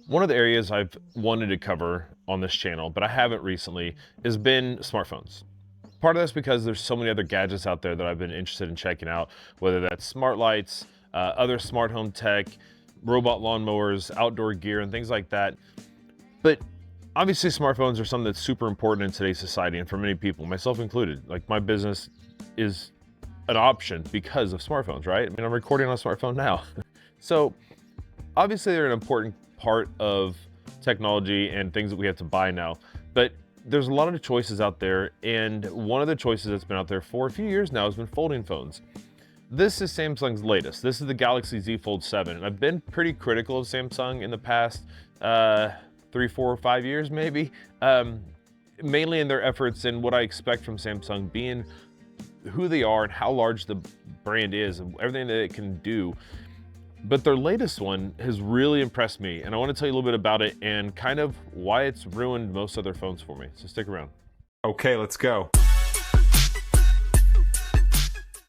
One of the areas I've wanted to cover on this channel, but I haven't recently, has been smartphones. Part of that's because there's so many other gadgets out there that I've been interested in checking out, whether that's smart lights, other smart home tech, robot lawnmowers, outdoor gear, and things like that. But obviously smartphones are something that's super important in today's society, and for many people, myself included. Like, my business is an option because of smartphones, right? I mean, I'm recording on a smartphone now. So obviously they're an important part of technology and things that we have to buy now, but there's a lot of choices out there, and one of the choices that's been out there for a few years now has been folding phones. This is Samsung's latest. This is the Galaxy Z Fold 7. And I've been pretty critical of Samsung in the past 3, 4, 5 years maybe, mainly in their efforts and what I expect from Samsung being who they are and how large the brand is and everything that it can do. But their latest one has really impressed me, and I want to tell you a little bit about it and kind of why it's ruined most other phones for me. So stick around. Okay, let's go.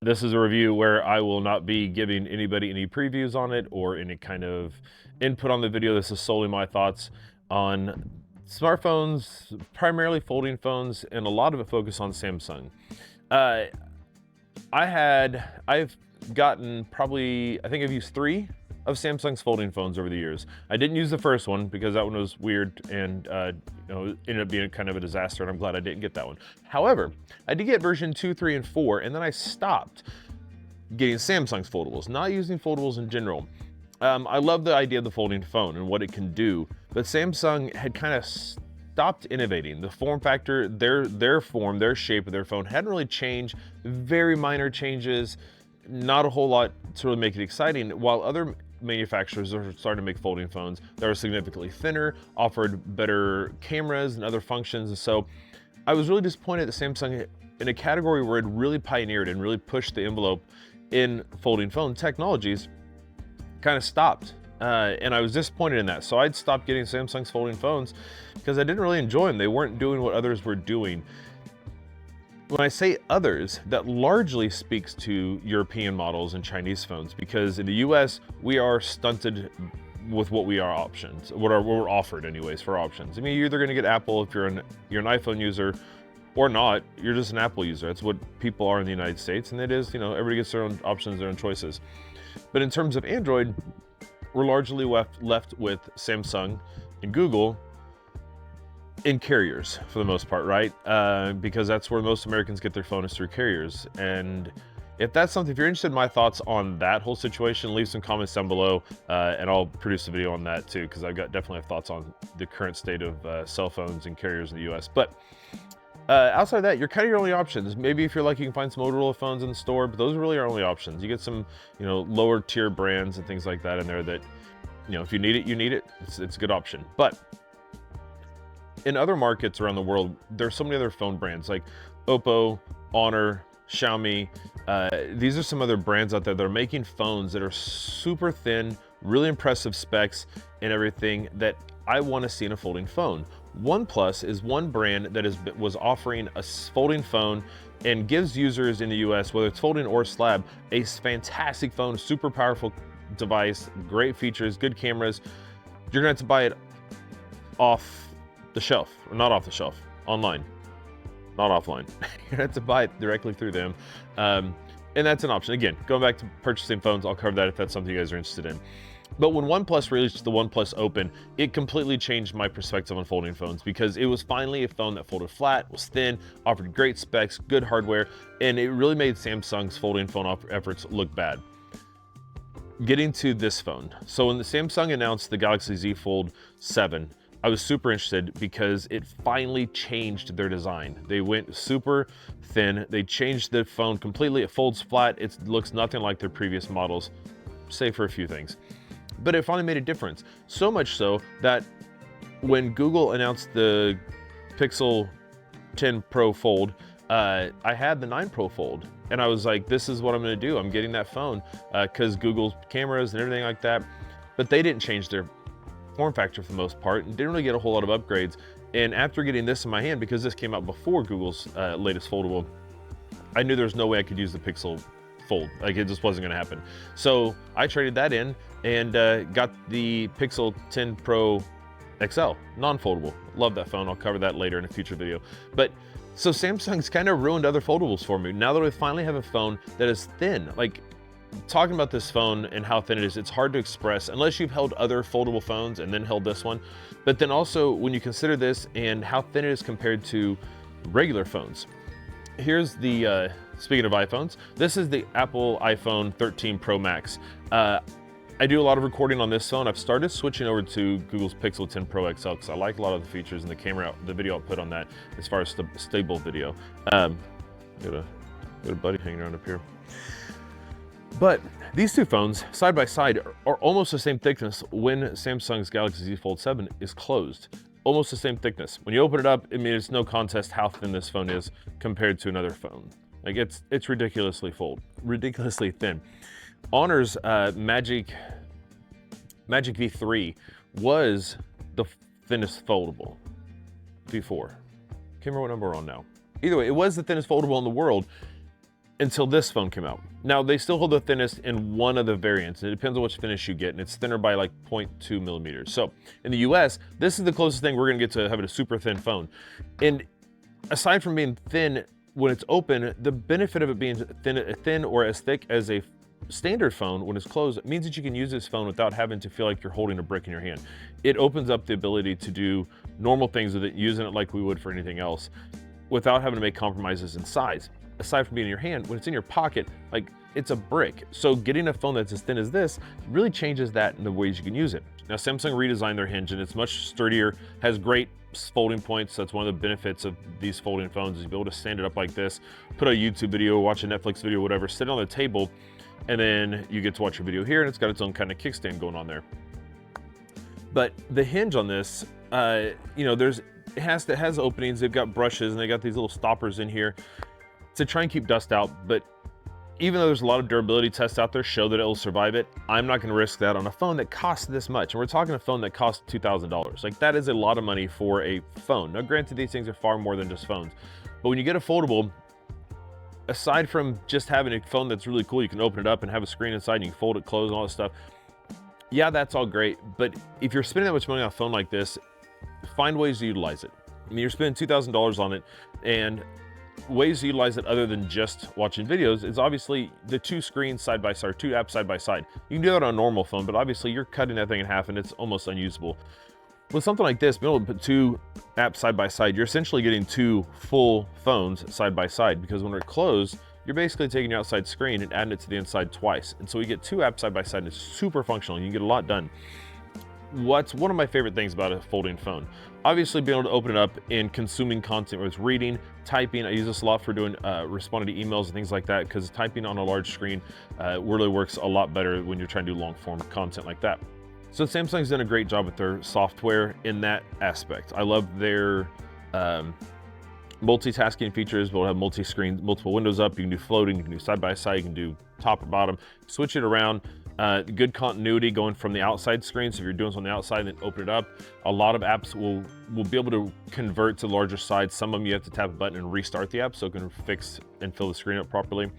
This is a review where I will not be giving anybody any previews on it or any kind of input on the video. This is solely my thoughts on smartphones, primarily folding phones, and a lot of it focused on Samsung. I've gotten probably, I think I've used 3 of Samsung's folding phones over the years. I didn't use the first one because that one was weird and ended up being kind of a disaster, and I'm glad I didn't get that one. However, I did get version 2, 3, and 4, and then I stopped getting Samsung's foldables, not using foldables in general. I love the idea of the folding phone and what it can do, but Samsung had kind of stopped innovating. The form factor, their form, their shape of their phone hadn't really changed. Very minor changes, not a whole lot to really make it exciting, while other manufacturers are starting to make folding phones that are significantly thinner, offered better cameras and other functions. And so I was really disappointed that Samsung, in a category where it really pioneered and really pushed the envelope in folding phone technologies, kind of stopped. And I was disappointed in that. So I'd stopped getting Samsung's folding phones because I didn't really enjoy them. They weren't doing what others were doing. When I say others, that largely speaks to European models and Chinese phones, because in the US, we are stunted with what we're offered anyways for options. I mean, you're either gonna get Apple if you're an iPhone user or not. You're just an Apple user. That's what people are in the United States, and it is, everybody gets their own options, their own choices. But in terms of Android, we're largely left with Samsung and Google in carriers for the most part, right? Because that's where most Americans get their phone, is through carriers. And if that's something, if you're interested in my thoughts on that whole situation, leave some comments down below, and I'll produce a video on that too, because I've got definitely have thoughts on the current state of cell phones and carriers in the US. But outside of that, you're kind of your only options. Maybe if you're lucky, you can find some Motorola phones in the store, but those are really our only options. You get some, lower tier brands and things like that in there that, if you need it, you need it. It's a good option. But in other markets around the world, there's so many other phone brands like Oppo, Honor, Xiaomi. These are some other brands out there that are making phones that are super thin, really impressive specs and everything that I want to see in a folding phone. OnePlus is one brand that was offering a folding phone and gives users in the US, whether it's folding or slab, a fantastic phone, super powerful device, great features, good cameras. You're gonna have to buy it off the shelf, or not off the shelf, online, not offline. You have to buy it directly through them. And that's an option. Again, going back to purchasing phones, I'll cover that if that's something you guys are interested in. But when OnePlus released the OnePlus Open, it completely changed my perspective on folding phones, because it was finally a phone that folded flat, was thin, offered great specs, good hardware, and it really made Samsung's folding phone efforts look bad. Getting to this phone. So when the Samsung announced the Galaxy Z Fold 7, I was super interested because it finally changed their design. They went super thin. They changed the phone completely. It folds flat. It looks nothing like their previous models, save for a few things. But it finally made a difference. So much so that when Google announced the Pixel 10 Pro Fold, I had the 9 Pro Fold. And I was like, this is what I'm gonna do. I'm getting that phone because Google's cameras and everything like that. But they didn't change their form factor for the most part, and didn't really get a whole lot of upgrades. And after getting this in my hand, because this came out before Google's latest foldable, I knew there was no way I could use the Pixel Fold. Like, it just wasn't gonna happen. So I traded that in and got the Pixel 10 Pro XL, non-foldable. Love that phone. I'll cover that later in a future video. But so Samsung's kind of ruined other foldables for me. Now that I finally have a phone that is thin, like talking about this phone and how thin it is, it's hard to express unless you've held other foldable phones and then held this one. But then also when you consider this and how thin it is compared to regular phones. Here's the, speaking of iPhones, this is the Apple iPhone 13 Pro Max. I do a lot of recording on this phone. I've started switching over to Google's Pixel 10 Pro XL because I like a lot of the features and the camera, the video output on that as far as stable video. Got a buddy hanging around up here. But these two phones, side by side, are almost the same thickness when Samsung's Galaxy Z Fold 7 is closed. Almost the same thickness. When you open it up, I mean, it's no contest how thin this phone is compared to another phone. Like it's ridiculously thin. Honor's Magic V3 was the thinnest foldable before. Can't remember what number we're on now. Either way, it was the thinnest foldable in the world until this phone came out. Now, they still hold the thinnest in one of the variants. It depends on which finish you get, and it's thinner by like 0.2 millimeters. So in the US, this is the closest thing we're gonna get to having a super thin phone. And aside from being thin when it's open, the benefit of it being thin or as thick as a standard phone when it's closed, it means that you can use this phone without having to feel like you're holding a brick in your hand. It opens up the ability to do normal things with it, using it like we would for anything else, without having to make compromises in size. Aside from being in your hand, when it's in your pocket, like it's a brick. So getting a phone that's as thin as this really changes that in the ways you can use it. Now, Samsung redesigned their hinge and it's much sturdier, has great folding points. That's one of the benefits of these folding phones is you'll be able to stand it up like this, put a YouTube video, watch a Netflix video, whatever, sit on the table, and then you get to watch your video here, and it's got its own kind of kickstand going on there. But the hinge on this, you know, it has openings, they've got brushes, and they got these little stoppers in here to try and keep dust out. But even though there's a lot of durability tests out there show that it'll survive it, I'm not gonna risk that on a phone that costs this much. And we're talking a phone that costs $2,000. Like, that is a lot of money for a phone. Now, granted, these things are far more than just phones, but when you get a foldable, aside from just having a phone that's really cool, you can open it up and have a screen inside and you can fold it, close, and all this stuff. Yeah, that's all great, but if you're spending that much money on a phone like this, find ways to utilize it. I mean, you're spending $2,000 on it, and ways to utilize it other than just watching videos is obviously the two screens side by side, two apps side by side. You can do that on a normal phone, but obviously you're cutting that thing in half and it's almost unusable. With something like this, being able to put two apps side by side, you're essentially getting two full phones side by side, because when they're closed, you're basically taking your outside screen and adding it to the inside twice. And so we get two apps side by side and it's super functional. You can get a lot done. What's one of my favorite things about a folding phone? Obviously being able to open it up and consuming content, whether it's reading, typing. I use this a lot for doing responding to emails and things like that, because typing on a large screen really works a lot better when you're trying to do long form content like that. So Samsung's done a great job with their software in that aspect. I love their multitasking features. We'll have multi-screen, multiple windows up. You can do floating, you can do side by side, you can do top or bottom, switch it around. Good continuity going from the outside screen. So if you're doing something on the outside, then open it up. A lot of apps will be able to convert to larger size. Some of them you have to tap a button and restart the app so it can fix and fill the screen up properly.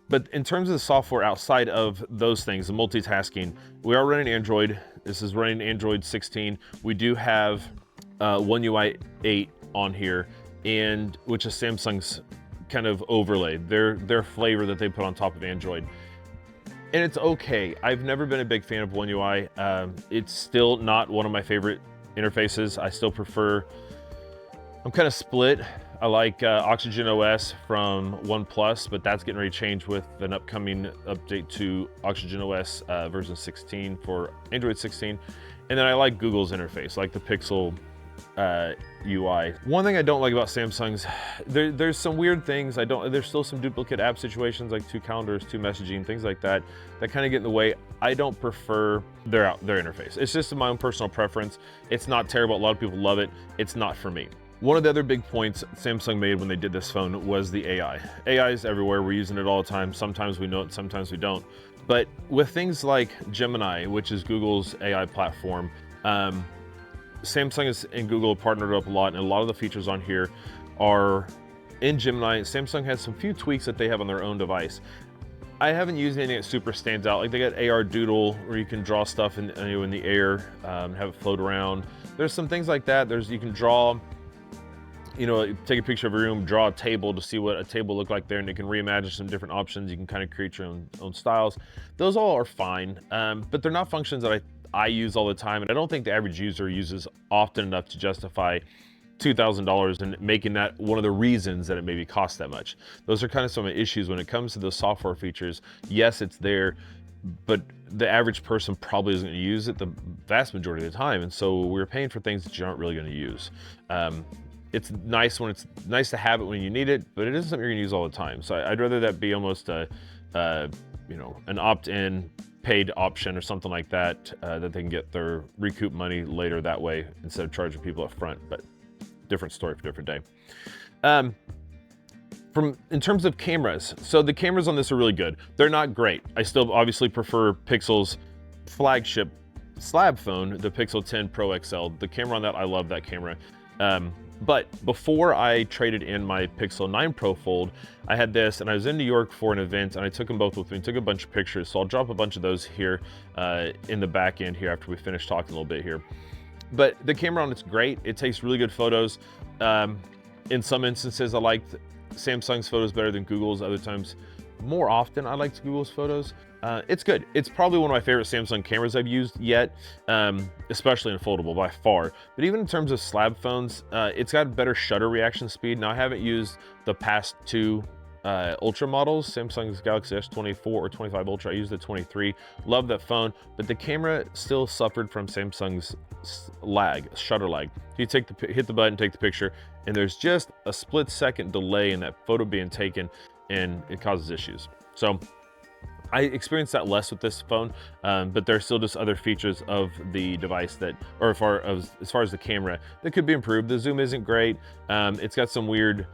But in terms of the software outside of those things, the multitasking, we are running Android. This is running Android 16. We do have One UI 8 on here, and which is Samsung's kind of overlay, their flavor that they put on top of Android. And it's okay. I've never been a big fan of One UI. It's still not one of my favorite interfaces. I still prefer, I'm kind of split. I like Oxygen OS from OnePlus, but that's getting ready to change with an upcoming update to Oxygen OS version 16 for Android 16. And then I like Google's interface, like the Pixel UI. One thing I don't like about Samsung's, there's some weird things. There's still some duplicate app situations like two calendars, two messaging, things like that kind of get in the way. I don't prefer their interface. It's just my own personal preference. It's not terrible. A lot of people love it. It's not for me. One of the other big points Samsung made when they did this phone was the AI. AI is everywhere. We're using it all the time. Sometimes we know it, sometimes we don't. But with things like Gemini, which is Google's AI platform, Samsung and Google have partnered up a lot, and a lot of the features on here are in Gemini. Samsung has some few tweaks that they have on their own device. I haven't used anything that super stands out. Like they got AR Doodle where you can draw stuff in the air, have it float around. There's some things like that. You can draw, take a picture of a room, draw a table to see what a table looked like there, and it can reimagine some different options. You can kind of create your own styles. Those all are fine, but they're not functions that I use all the time, and I don't think the average user uses often enough to justify $2,000 and making that one of the reasons that it maybe costs that much. Those are kind of some of the issues when it comes to those software features. Yes, it's there, but the average person probably isn't going to use it the vast majority of the time, and so we're paying for things that you aren't really going to use. It's nice to have it when you need it, but it isn't something you're going to use all the time. So I'd rather that be almost an opt-in paid option or something like that, that they can get their recoup money later that way instead of charging people up front. But different story for a different day. In terms of cameras, so the cameras on this are really good. They're not great. I still obviously prefer Pixel's flagship slab phone, the Pixel 10 Pro XL. The camera on that, I love that camera. But before I traded in my Pixel 9 Pro Fold, I had this, and I was in New York for an event, and I took them both with me, took a bunch of pictures. So I'll drop a bunch of those here in the back end here after we finish talking a little bit here. But the camera on it's great. It takes really good photos. In some instances, I liked Samsung's photos better than Google's. Other times, more often, I liked Google's photos. It's good. It's probably one of my favorite Samsung cameras I've used yet, especially in Foldable by far. But even in terms of slab phones, it's got better shutter reaction speed. Now, I haven't used the past two Ultra models, Samsung's Galaxy S24 or 25 Ultra. I used the 23. Love that phone, but the camera still suffered from Samsung's shutter lag. You hit the button, take the picture, and there's just a split-second delay in that photo being taken, and it causes issues. So I experienced that less with this phone, but there's still just other features of the device as far as the camera, that could be improved. The zoom isn't great. It's got some weird,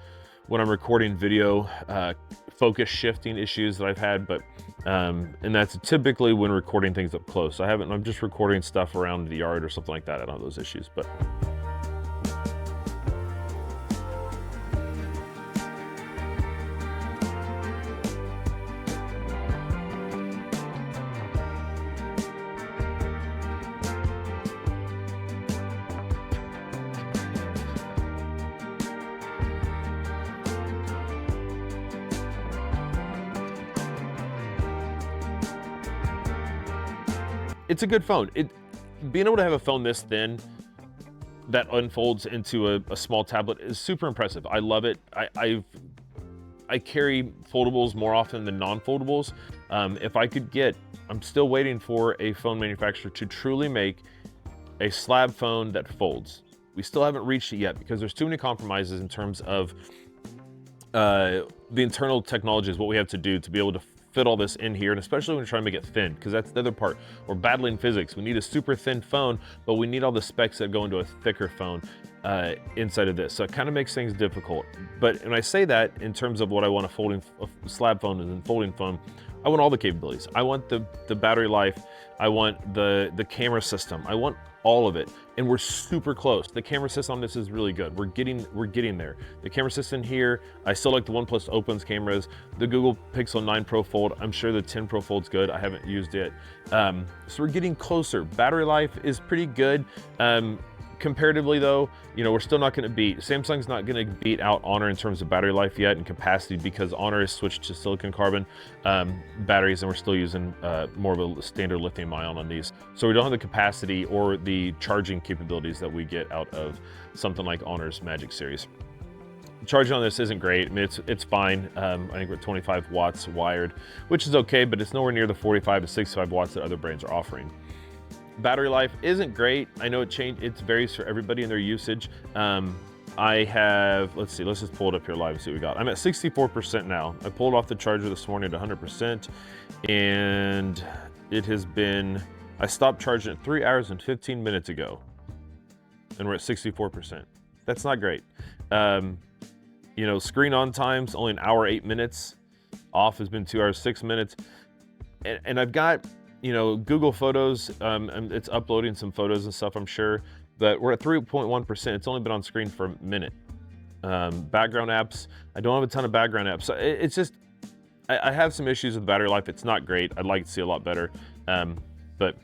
when I'm recording video, focus shifting issues that I've had, but and that's typically when recording things up close. I'm just recording stuff around the yard or something like that. I don't have those issues, but. It's a good phone. Being able to have a phone this thin that unfolds into a small tablet is super impressive. I love it. I carry foldables more often than non-foldables. If I could I'm still waiting for a phone manufacturer to truly make a slab phone that folds. We still haven't reached it yet because there's too many compromises in terms of the internal technologies, what we have to do to be able to fit all this in here, and especially when you're trying to make it thin, because that's the other part. We're battling physics. We need a super thin phone, but we need all the specs that go into a thicker phone inside of this. So it kind of makes things difficult. But when I say that in terms of what I want a slab phone and folding phone, I want all the capabilities. I want the battery life. I want the camera system. I want all of it, and we're super close. The camera system on this is really good. We're getting there. The camera system here, I still like the OnePlus Opens cameras. The Google Pixel 9 Pro Fold, I'm sure the 10 Pro Fold's good. I haven't used it. So we're getting closer. Battery life is pretty good. Comparatively though, we're still not going to beat, Samsung's not going to beat out Honor in terms of battery life yet and capacity, because Honor has switched to silicon carbon batteries, and we're still using more of a standard lithium ion on these. So we don't have the capacity or the charging capabilities that we get out of something like Honor's Magic Series. Charging on this isn't great. I mean, it's fine. I think we're 25 watts wired, which is okay, but it's nowhere near the 45 to 65 watts that other brands are offering. Battery life isn't great. I know it varies for everybody in their usage. I have, let's just pull it up here live and see what we got. I'm at 64% now. I pulled off the charger this morning at 100%, and it has been, I stopped charging it 3 hours and 15 minutes ago, and we're at 64%. That's not great. Screen on time's only 1 hour 8 minutes. Off has been 2 hours 6 minutes, and I've got, Google Photos, and it's uploading some photos and stuff, I'm sure, but we're at 3.1%. It's only been on screen for a minute. Background apps, I don't have a ton of background apps. So it's just, I have some issues with battery life. It's not great. I'd like to see a lot better. But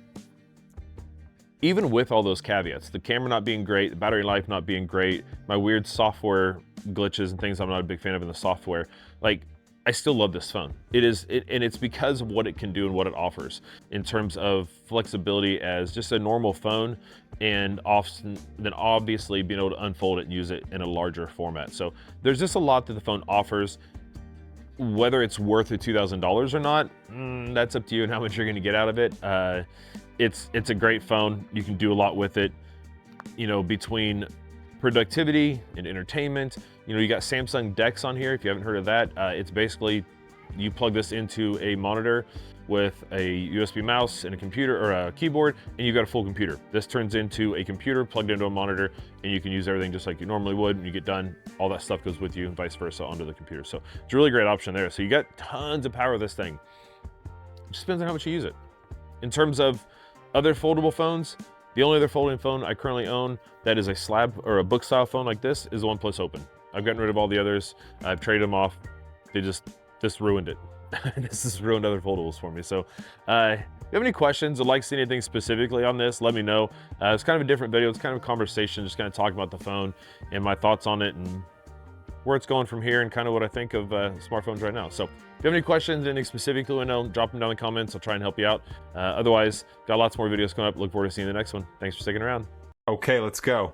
even with all those caveats, the camera not being great, the battery life not being great, my weird software glitches and things I'm not a big fan of in the software, like, I still love this phone. And it's because of what it can do and what it offers in terms of flexibility as just a normal phone, and then obviously being able to unfold it and use it in a larger format. So there's just a lot that the phone offers. Whether it's worth the $2,000 or not, that's up to you and how much you're gonna get out of it. It's a great phone. You can do a lot with it, you know, between productivity and entertainment. You know, you got Samsung DeX on here. If you haven't heard of that, it's basically, you plug this into a monitor with a USB mouse and a computer or a keyboard, and you've got a full computer. This turns into a computer plugged into a monitor, and you can use everything just like you normally would. When you get done, all that stuff goes with you and vice versa onto the computer. So it's a really great option there. So you got tons of power with this thing. It just depends on how much you use it. In terms of other foldable phones, the only other folding phone I currently own that is a slab or a book style phone like this is the OnePlus Open. I've gotten rid of all the others. I've traded them off. This ruined it. This has ruined other foldables for me. So if you have any questions or like to see anything specifically on this, let me know. It's kind of a different video. It's kind of a conversation, just kind of talking about the phone and my thoughts on it and where it's going from here and kind of what I think of smartphones right now. So if you have any questions, anything specifically you know, drop them down in the comments. I'll try and help you out. Otherwise, got lots more videos coming up. Look forward to seeing the next one. Thanks for sticking around. Okay, let's go.